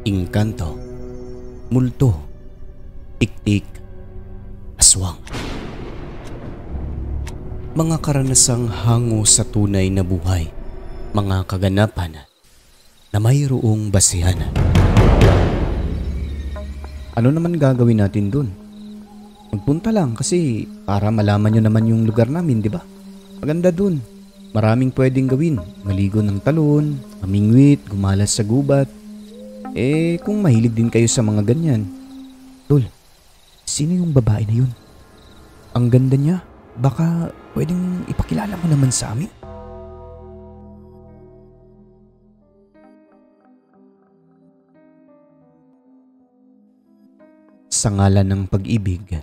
Engkanto, multo, tiktik, aswang. Mga karanasang hango sa tunay na buhay, mga kaganapan na mayroong basihan. Ano naman gagawin natin dun? Magpunta lang kasi para malaman nyo naman yung lugar namin, di ba? Maganda dun. Maraming pwedeng gawin. Maligo ng talon, mamingwit, gumalas sa gubat. Kung mahilig din kayo sa mga ganyan. Tol, sino yung babae na yun? Ang ganda niya. Baka pwedeng ipakilala mo naman sa amin? Sa ngalan ng pag-ibig,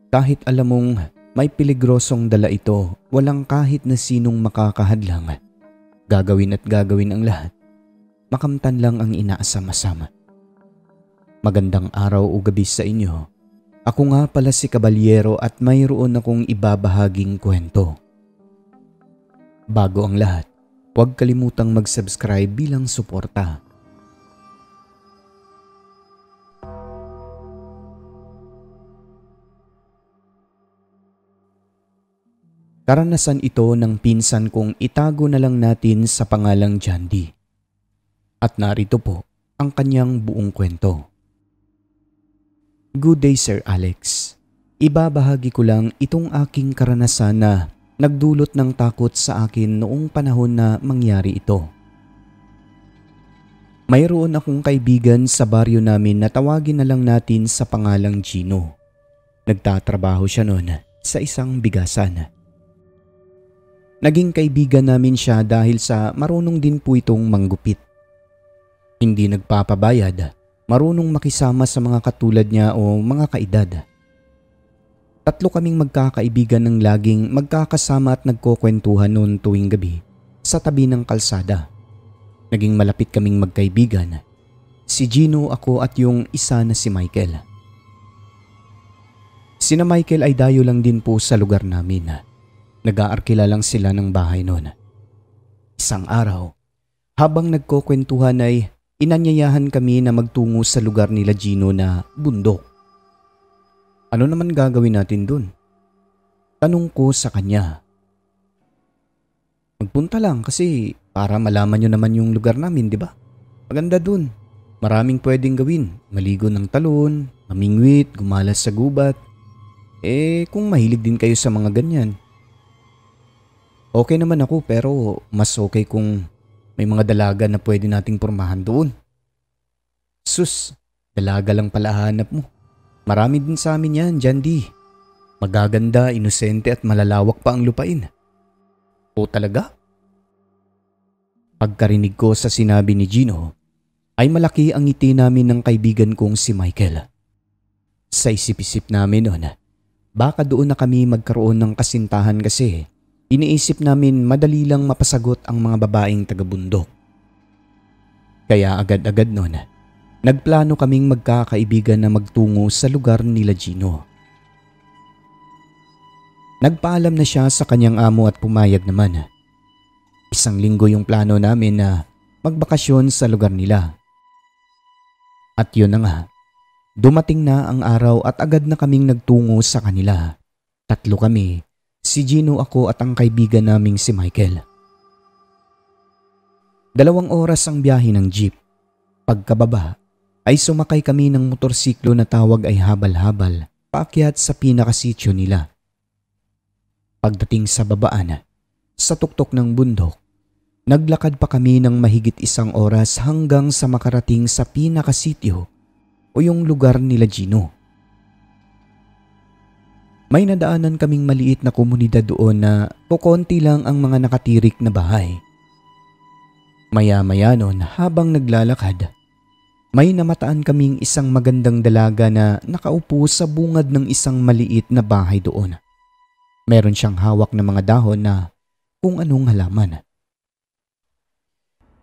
kahit alam mong may peligrosong dala ito, walang kahit na sinong makakahadlang. Gagawin at gagawin ang lahat. Makamtan lang ang inaasama-sama. Magandang araw o gabi sa inyo. Ako nga pala si Kabalyero at mayroon akong ibabahaging kwento. Bago ang lahat, huwag kalimutang mag-subscribe bilang suporta. Karanasan ito ng pinsan kong itago na lang natin sa pangalang Jandy. At narito po ang kanyang buong kwento. Good day, Sir Alex. Ibabahagi ko lang itong aking karanasan na nagdulot ng takot sa akin noong panahon na mangyari ito. Mayroon akong kaibigan sa baryo namin na tawagin na lang natin sa pangalang Gino. Nagtatrabaho siya noon sa isang bigasan. Naging kaibigan namin siya dahil sa marunong din po itong manggupit. Hindi nagpapabayad, marunong makisama sa mga katulad niya o mga kaedad. Tatlo kaming magkakaibigan ng laging magkakasama at nagkukwentuhan noon tuwing gabi sa tabi ng kalsada. Naging malapit kaming magkaibigan. Si Gino, ako at yung isa na si Michael. Sina Michael ay dayo lang din po sa lugar namin. Nag-aarkila lang sila ng bahay noon. Isang araw, habang nagkukwentuhan ay inanyayahan kami na magtungo sa lugar nila Gino na bundok. Ano naman gagawin natin dun? Tanong ko sa kanya. Magpunta lang kasi para malaman nyo naman yung lugar namin, di ba? Maganda dun. Maraming pwedeng gawin. Maligo ng talon, mamingwit, gumalas sa gubat. Kung mahilig din kayo sa mga ganyan. Okay naman ako pero mas okay kung may mga dalaga na pwede nating pormahan doon. Sus, dalaga lang pala hanap mo. Marami din sa amin yan, Jandy. Magaganda, inosente at malalawak pa ang lupain. O talaga? Pagkarinig ko sa sinabi ni Gino, ay malaki ang ngiti namin ng kaibigan kong si Michael. Sa isip-isip namin noon, baka doon na kami magkaroon ng kasintahan kasi iniisip namin madali lang mapasagot ang mga babaeng taga-bundok. Kaya agad-agad noon, nagplano kaming magkakaibigan na magtungo sa lugar nila Gino. Nagpaalam na siya sa kanyang amo at pumayag naman. Isang linggo yung plano namin na magbakasyon sa lugar nila. At yun na nga, dumating na ang araw at agad na kaming nagtungo sa kanila. Tatlo kami. Si Gino, ako at ang kaibigan naming si Michael. 2 oras ang biyahe ng jeep. Pagkababa ay sumakay kami ng motorsiklo na tawag ay habal-habal paakyat sa pinakasityo nila. Pagdating sa babaan, sa tuktok ng bundok, naglakad pa kami ng mahigit 1 oras hanggang sa makarating sa pinakasityo o yung lugar nila Gino. May nadaanan kaming maliit na komunidad doon na kukonti lang ang mga nakatirik na bahay. Maya-maya noon habang naglalakad, may namataan kaming isang magandang dalaga na nakaupo sa bungad ng isang maliit na bahay doon. Meron siyang hawak na mga dahon na kung anong halaman.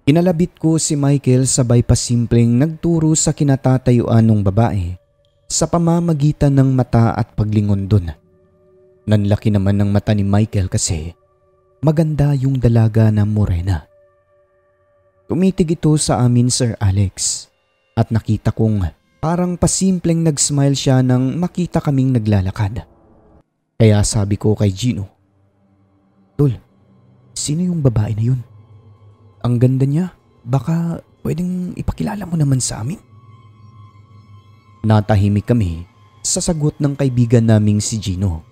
Inalabit ko si Michael sabay pa simpleng nagturo sa kinatatayuan ng babae sa pamamagitan ng mata at paglingon dun. Nanlaki naman ng mata ni Michael kasi maganda yung dalaga na morena. Tumitig ito sa amin, Sir Alex. At nakita kong parang pasimpleng nag-smile siya nang makita kaming naglalakad. Kaya sabi ko kay Gino, "Tol, sino yung babae na yun? Ang ganda niya, baka pwedeng ipakilala mo naman sa amin?" Natahimik kami sa sagot ng kaibigan naming si Gino.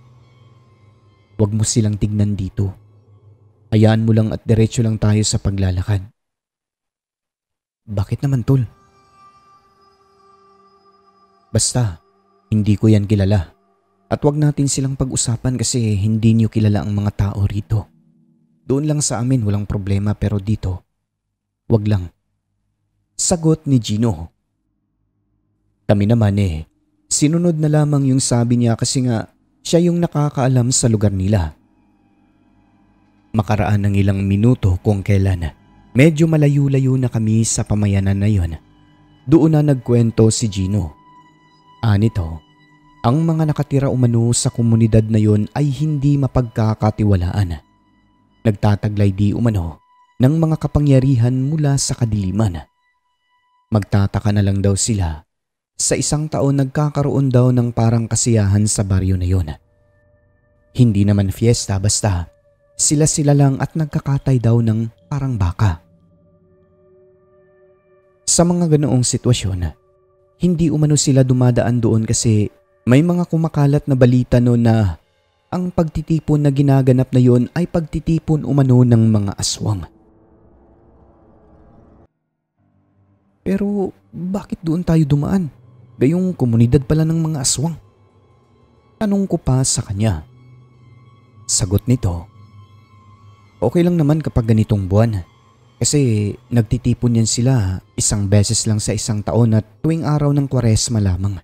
"Huwag mo silang tignan dito. Hayaan mo lang at diretso lang tayo sa paglalakad." "Bakit naman, tol?" "Basta, hindi ko yan kilala. At wag natin silang pag-usapan kasi hindi niyo kilala ang mga tao rito. Doon lang sa amin walang problema pero dito, wag lang." Sagot ni Gino. Kami naman sinunod na lamang yung sabi niya kasi nga siya yung nakakaalam sa lugar nila. Makaraan ng ilang minuto kung kailan medyo malayo-layo na kami sa pamayanan na yon. Doon na nagkwento si Gino. Nito, ang mga nakatira umano sa komunidad na yon ay hindi mapagkakatiwalaan. Nagtataglay di umano ng mga kapangyarihan mula sa kadiliman. Magtataka na lang daw sila. Sa isang taon nagkakaroon daw ng parang kasiyahan sa baryo na yon. Hindi naman fiesta basta sila-sila lang at nagkakatay daw ng parang baka. Sa mga ganoong sitwasyon, hindi umano sila dumadaan doon kasi may mga kumakalat na balita noon na ang pagtitipon na ginaganap na yon ay pagtitipon umano ng mga aswang. Pero bakit doon tayo dumaan? Gayong komunidad pala ng mga aswang. Tanong ko pa sa kanya. Sagot nito, okay lang naman kapag ganitong buwan. Kasi nagtitipon yan sila isang beses lang sa isang taon at tuwing araw ng Kwaresma lamang.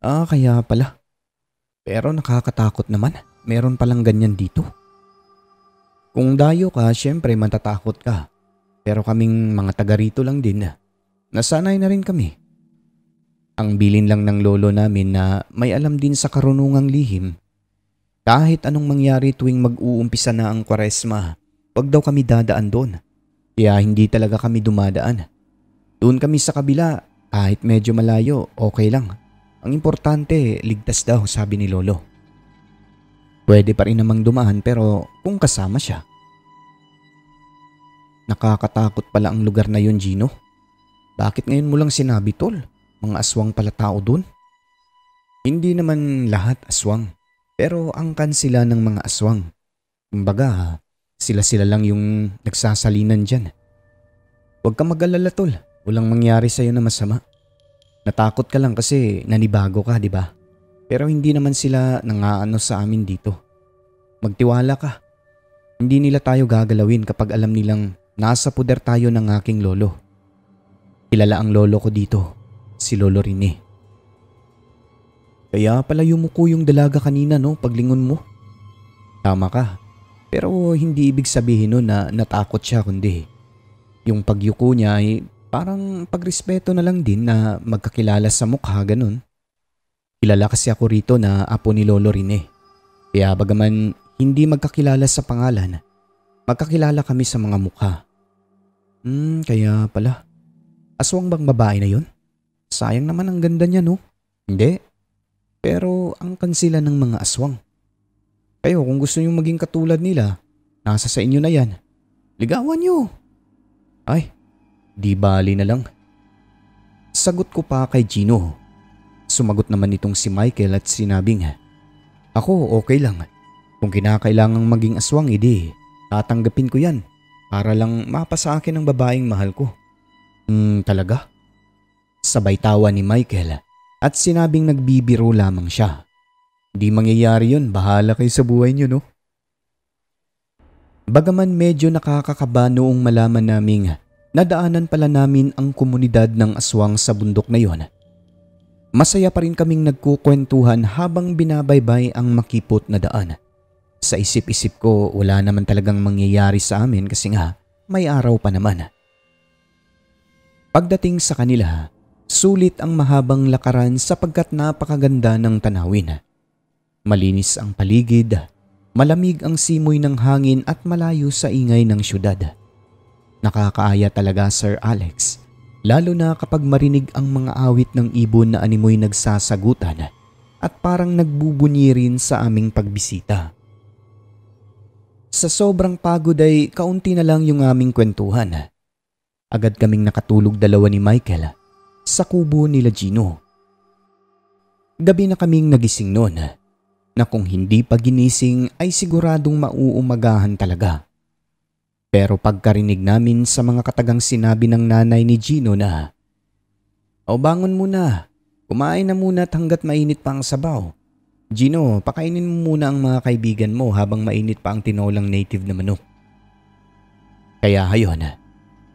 Kaya pala. Pero nakakatakot naman. Meron palang ganyan dito. Kung dayo ka, syempre matatakot ka. Pero kaming mga taga rito lang din. Nasanay na rin kami. Ang bilin lang ng lolo namin na may alam din sa karunungang lihim. Kahit anong mangyari tuwing mag-uumpisa na ang Kwaresma, wag daw kami dadaan doon. Kaya hindi talaga kami dumadaan. Doon kami sa kabila, kahit medyo malayo, okay lang. Ang importante, ligtas daw, sabi ni lolo. Pwede pa rin namang dumaan pero kung kasama siya. Nakakatakot pala ang lugar na yun, Gino. Bakit ngayon mo lang sinabi, tol? Mga aswang pala tao doon? Hindi naman lahat aswang, pero angkan sila ng mga aswang. Kumbaga, sila-sila lang yung nagsasalinan dyan. Huwag ka mag-alala, tol. Walang mangyari sa'yo na masama. Natakot ka lang kasi nanibago ka, di ba? Pero hindi naman sila nangaano sa amin dito. Magtiwala ka. Hindi nila tayo gagalawin kapag alam nilang nasa puder tayo ng aking lolo. Kilala ang lolo ko dito, si Lolo Rene. Kaya pala yumuko yung dalaga kanina, no, paglingon mo. Tama ka. Pero hindi ibig sabihin no na natakot siya kundi yung pagyuko niya ay parang pagrespeto na lang din na magkakilala sa mukha ganun. Kilala kasi ako rito na apo ni Lolo Rene. Kaya bagaman hindi magkakilala sa pangalan, magkakilala kami sa mga mukha. Kaya pala. Aswang bang babae na yun? Sayang naman ang ganda niya, no? Hindi. Pero angkan sila ng mga aswang. Kayo kung gusto niyo maging katulad nila, nasa sa inyo na yan. Ligawan niyo. Ay, di bali na lang. Sagot ko pa kay Gino. Sumagot naman itong si Michael at sinabing, ako okay lang. Kung kinakailangang maging aswang, tatanggapin ko yan. Para lang mapasa akin ang babaeng mahal ko. Talaga? Sabay tawa ni Michael at sinabing nagbibiro lamang siya. Di mangyayari yun, bahala kayo sa buhay niyo, no? Bagaman medyo nakakakaba noong malaman naming nadaanan pala namin ang komunidad ng aswang sa bundok na yon. Masaya pa rin kaming nagkukwentuhan habang binabaybay ang makipot na daan. Sa isip-isip ko wala naman talagang mangyayari sa amin kasi nga may araw pa naman. Pagdating sa kanila, sulit ang mahabang lakaran sapagkat napakaganda ng tanawin. Malinis ang paligid, malamig ang simoy ng hangin at malayo sa ingay ng syudad. Nakakaaya talaga, Sir Alex. Lalo na kapag marinig ang mga awit ng ibon na animoy nagsasagutan at parang nagbubunyi rin sa aming pagbisita. Sa sobrang pagod ay kaunti na lang yung aming kwentuhan. Agad kaming nakatulog dalawa ni Michael sa kubo nila Gino. Gabi na kaming nagising noon na kung hindi pa ginising ay siguradong mauumagahan talaga. Pero pagkarinig namin sa mga katagang sinabi ng nanay ni Gino na, "O bangon muna, kumain na muna at hanggat mainit pa ang sabaw. Gino, pakainin mo muna ang mga kaibigan mo habang mainit pa ang tinolang native na manok." Kaya hayon,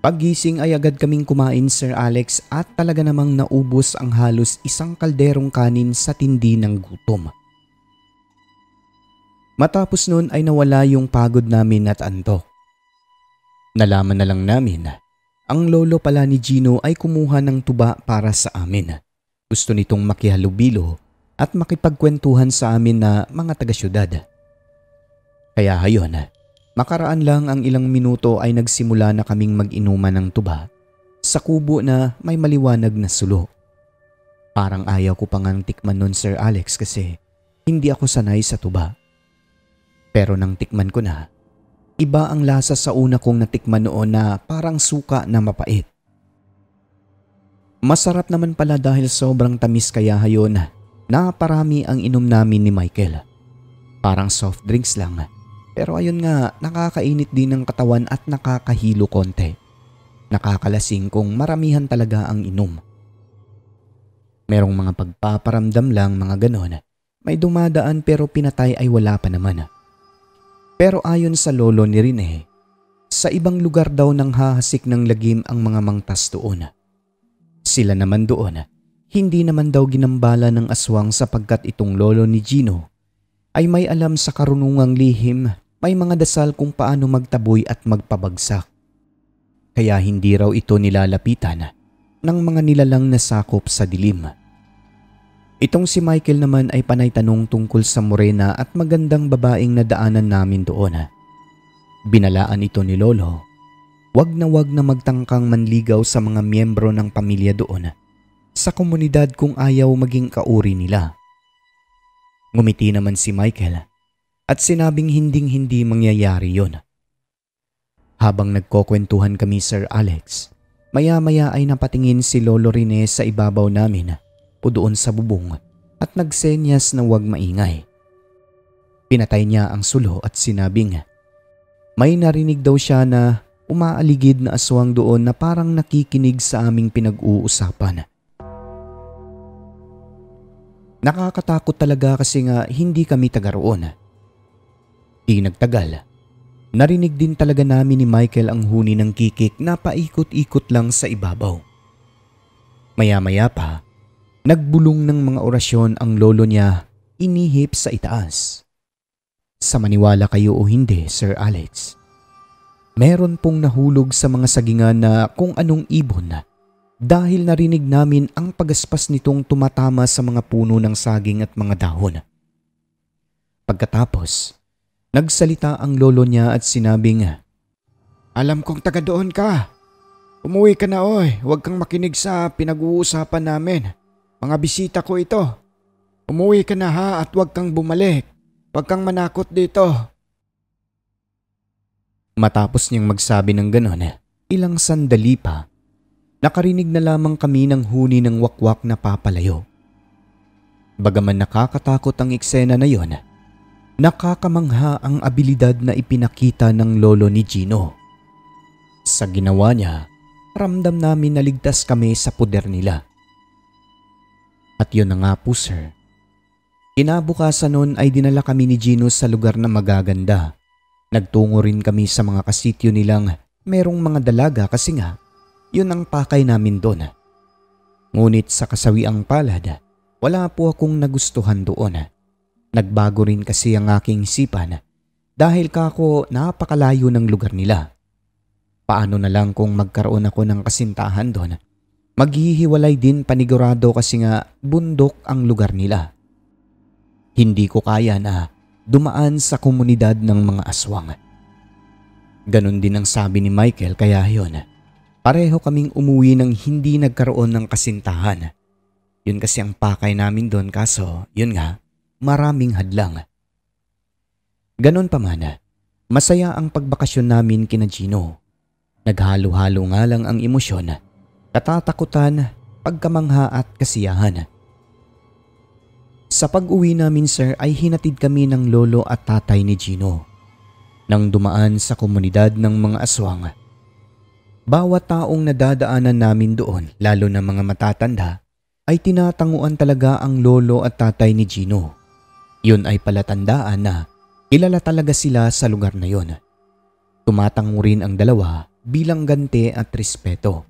paggising ay agad kaming kumain, Sir Alex, at talaga namang naubos ang halos isang kalderong kanin sa tindi ng gutom. Matapos nun ay nawala yung pagod namin at antok. Nalaman na lang namin ang lolo pala ni Gino ay kumuha ng tuba para sa amin. Gusto nitong makihalubilo at makipagkwentuhan sa amin na mga taga-syudad. Kaya hayon, makaraan lang ang ilang minuto ay nagsimula na kaming mag-inuman ng tuba sa kubo na may maliwanag na sulo. Parang ayaw ko pang tikman nun, Sir Alex, kasi hindi ako sanay sa tuba. Pero nang tikman ko na, iba ang lasa sa una kong natikman noon na parang suka na mapait. Masarap naman pala dahil sobrang tamis, kaya hayon naparami ang inom namin ni Michael. Parang soft drinks lang, pero ayun nga, nakakainit din ng katawan at nakakahilo konti. Nakakalasing kung maramihan talaga ang inom. Merong mga pagpaparamdam lang, mga ganon. May dumadaan pero pinatay ay wala pa naman. Pero ayon sa lolo ni Rene, sa ibang lugar daw nang hahasik ng lagim ang mga mangtas doon. Sila naman doon, hindi naman daw ginambala ng aswang sapagkat itong lolo ni Gino ay may alam sa karunungang lihim, may mga dasal kung paano magtaboy at magpabagsak. Kaya hindi raw ito nilalapitan ng mga nilalang na sakop sa dilim. Itong si Michael naman ay panay tanong tungkol sa morena at magandang babaeng nadaanan namin doon. Binalaan ito ni lolo, wag na magtangkang manligaw sa mga miyembro ng pamilya doon sa komunidad kung ayaw maging kauri nila. Ngumiti naman si Michael at sinabing hinding-hindi mangyayari yon. Habang nagkokwentuhan kami, Sir Alex, maya-maya ay napatingin si Lolo Rene sa ibabaw namin o doon sa bubong at nagsenyas na huwag maingay. Pinatay niya ang sulo at sinabing may narinig daw siya na umaaligid na aswang doon na parang nakikinig sa aming pinag-uusapan. Nakakatakot talaga kasi nga hindi kami taga roon. Di nagtagal, narinig din talaga namin ni Michael ang huni ng kikik na paikot-ikot lang sa ibabaw. Maya-maya pa, nagbulong ng mga orasyon ang lolo niya, inihip sa itaas. Sa maniwala kayo o hindi, Sir Alex, meron pong nahulog sa mga sagingan na kung anong ibon dahil narinig namin ang pagaspas nitong tumatama sa mga puno ng saging at mga dahon. Pagkatapos, nagsalita ang lolo niya at sinabing, "Alam kong taga doon ka. Umuwi ka na oy, huwag kang makinig sa pinag-uusapan namin. Mga bisita ko ito. Umuwi ka na ha at huwag kang bumalik. Huwag kang manakot dito." Matapos niyang magsabi ng ganon, ilang sandali pa, nakarinig na lamang kami ng huni ng wakwak na papalayo. Bagaman nakakatakot ang eksena na yon, nakakamangha ang abilidad na ipinakita ng lolo ni Gino. Sa ginawa niya, ramdam namin na ligtas kami sa puder nila. At yun na nga po, sir. Kinabukasan nun ay dinala kami ni Gino sa lugar na magaganda. Nagtungo rin kami sa mga kasityo nilang merong mga dalaga kasi nga yun ang pakay namin doon. Ngunit sa kasawiang palad, wala po akong nagustuhan doon. Nagbago rin kasi ang aking isipan dahil kako napakalayo ng lugar nila. Paano na lang kung magkaroon ako ng kasintahan doon? Maghihiwalay din panigurado kasi nga bundok ang lugar nila. Hindi ko kaya na dumaan sa komunidad ng mga aswang. Ganon din ang sabi ni Michael, kaya yun. Pareho kaming umuwi ng hindi nagkaroon ng kasintahan. Yun kasi ang pakay namin doon, kaso yun nga, maraming hadlang. Ganon pa man, masaya ang pagbakasyon namin kina Gino. Naghalo-halo nga lang ang emosyon, katatakutan, pagkamangha at kasiyahan. Sa pag-uwi namin sir ay hinatid kami ng lolo at tatay ni Gino. Nang dumaan sa komunidad ng mga aswang, bawat taong nadadaanan namin doon, lalo na mga matatanda, ay tinatanguan talaga ang lolo at tatay ni Gino. Yun ay palatandaan na kilala talaga sila sa lugar na yon. Tumatango rin ang dalawa bilang ganti at respeto.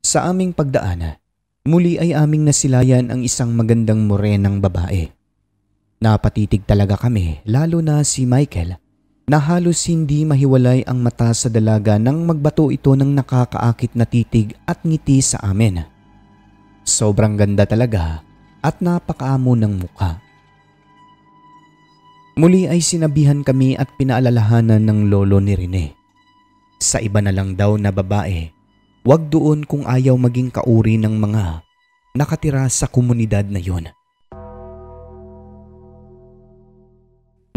Sa aming pagdaan, muli ay aming nasilayan ang isang magandang morenang babae. Napatitig talaga kami, lalo na si Michael, na halos hindi mahiwalay ang mata sa dalaga nang magbato ito ng nakakaakit na titig at ngiti sa amin. Sobrang ganda talaga at napakaamo ng mukha. Muli ay sinabihan kami at pinaalalahanan ng lolo ni Rene. Sa iba na lang daw na babae, wag doon kung ayaw maging kauri ng mga nakatira sa komunidad na yon.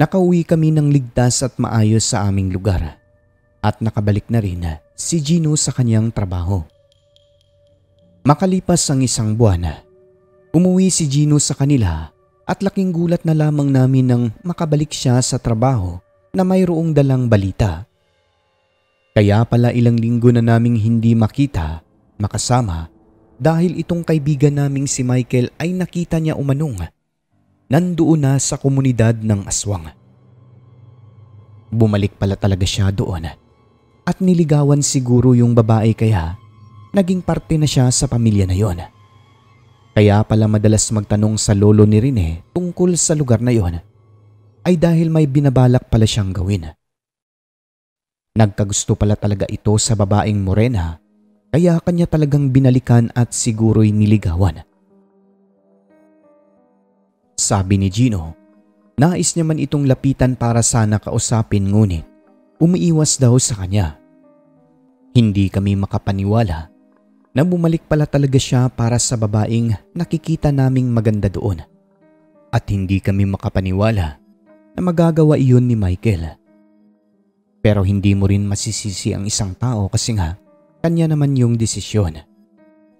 Nakauwi kami ng ligtas at maayos sa aming lugar at nakabalik na rin si Gino sa kanyang trabaho. Makalipas ang isang buwan, umuwi si Gino sa kanila at laking gulat na lamang namin nang makabalik siya sa trabaho na mayroong dalang balita. Kaya pala ilang linggo na naming hindi makita, makasama dahil itong kaibigan naming si Michael ay nakita niya umanong nandoon na sa komunidad ng aswang. Bumalik pala talaga siya doon at niligawan siguro yung babae kaya naging parte na siya sa pamilya na yon. Kaya pala madalas magtanong sa lolo ni Rene tungkol sa lugar na yon ay dahil may binabalak pala siyang gawin. Nagkagusto pala talaga ito sa babaeng morena kaya kanya talagang binalikan at siguro'y niligawan. Sabi ni Gino, nais niya man itong lapitan para sana kausapin ngunit umiiwas daw sa kanya. Hindi kami makapaniwala na bumalik pala talaga siya para sa babaeng nakikita naming maganda doon. At hindi kami makapaniwala na magagawa iyon ni Michael. Pero hindi mo rin masisisi ang isang tao kasi nga kanya naman yung desisyon.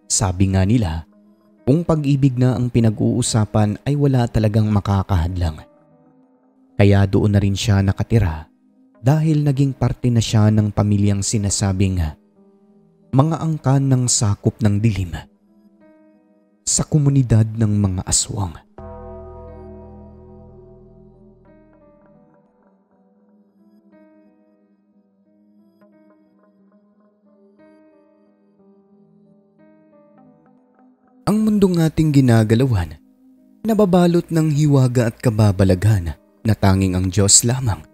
Sabi nga nila, kung pag-ibig na ang pinag-uusapan ay wala talagang makakahadlang. Kaya doon na rin siya nakatira dahil naging parte na siya ng pamilyang sinasabing mga angkan ng sakop ng dilim sa komunidad ng mga aswang. Ang mundong ating ginagalawan, nababalot ng hiwaga at kababalaghan na tanging ang Diyos lamang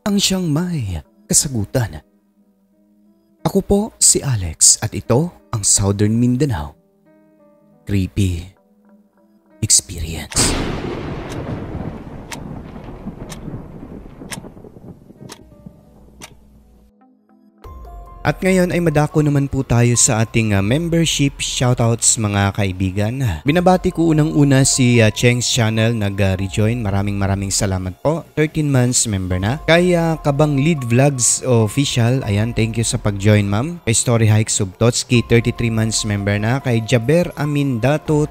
ang siyang may kasagutan. Ako po si Alex at ito ang Southern Mindanao Creepy Experience. At ngayon ay madako naman po tayo sa ating membership shoutouts mga kaibigan. Binabati ko unang-una si Cheng's Channel nag-rejoin. Maraming salamat po. 13 months member na. Kay Kabang Lead Vlogs Official, ayan, thank you sa pag-join ma'am. Kay Story Hike Subtotski, 33 months member na. Kay Jaber Amin Dato,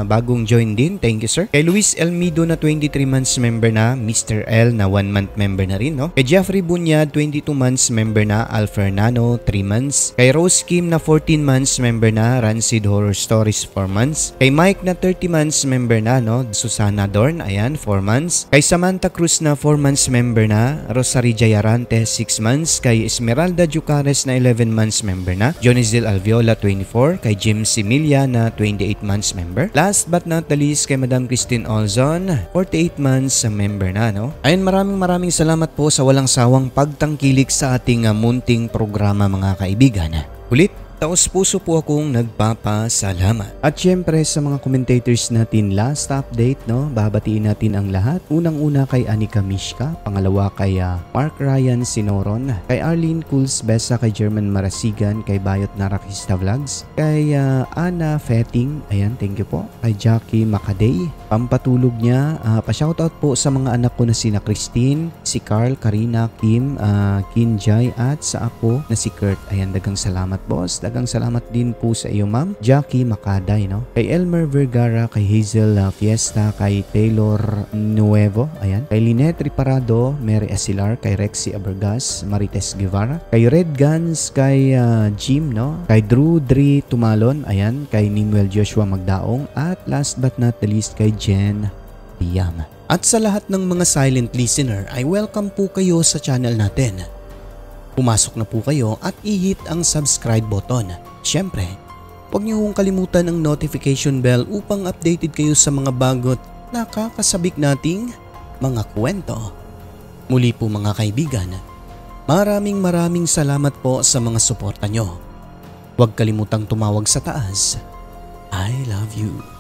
bagong join din, thank you sir. Kay Luis Elmido na 23 months member na. Mr. L na 1 month member na rin, no? Kay Jeffrey Bunyad, 22 months member na. Al Fernando, 3 months. Kay Rose Kim na 14 months member na. Rancid Horror Stories 4 months. Kay Mike na 30 months member na, no? Susana Dorn, ayan, 4 months. Kay Samantha Cruz na 4 months member na. Rosary Jayarante 6 months. Kay Esmeralda Jucares na 11 months member na. Jonizil Alviola 24. Kay Jim Similia na 28 months member. Last but not the least kay Madam Christine Olzon, 48 months member na, no? Ayun, maraming salamat po sa walang sawang pagtangkilik sa ating munting programa mga kaibigan. Ulit, Taos puso po akong nagpapasalamat. At syempre sa mga commentators natin, last update, no? Babatiin natin ang lahat. Unang-una kay Anika Mishka, pangalawa kay Mark Ryan Sinoron, kay Arlene Cools Besa, kay German Marasigan, kay Bayot Narakista Vlogs, kay Ana Fetting, ayan, thank you po, kay Jackie Makaday, pampatulog niya, pa-shoutout po sa mga anak ko na sina Christine, si Carl, Karina, Kim, Kinjay, at sa apo na si Kurt. Ayan, dagang salamat boss. Dagang salamat din po sa iyo ma'am Jackie Makaday, no? Kay Elmer Vergara, kay Hazel Fiesta, kay Taylor Nuevo, ayan, kay Lynette Riparado, Mary Asilar, kay Rexy Abergas, Marites Guevara, kay Red Guns, kay Jim, no? Kay Drew Dri Tumalon, ayan, kay Nimuel Joshua Magdaong, at last but not the least kay Jen Liam. At sa lahat ng mga silent listener ay welcome po kayo sa channel natin. Pumasok na po kayo at i-hit ang subscribe button. Siyempre, huwag niyo hong kalimutan ang notification bell upang updated kayo sa mga bagot nakakasabik nating mga kwento. Muli po mga kaibigan, maraming salamat po sa mga suporta nyo. Huwag kalimutang tumawag sa taas. I love you.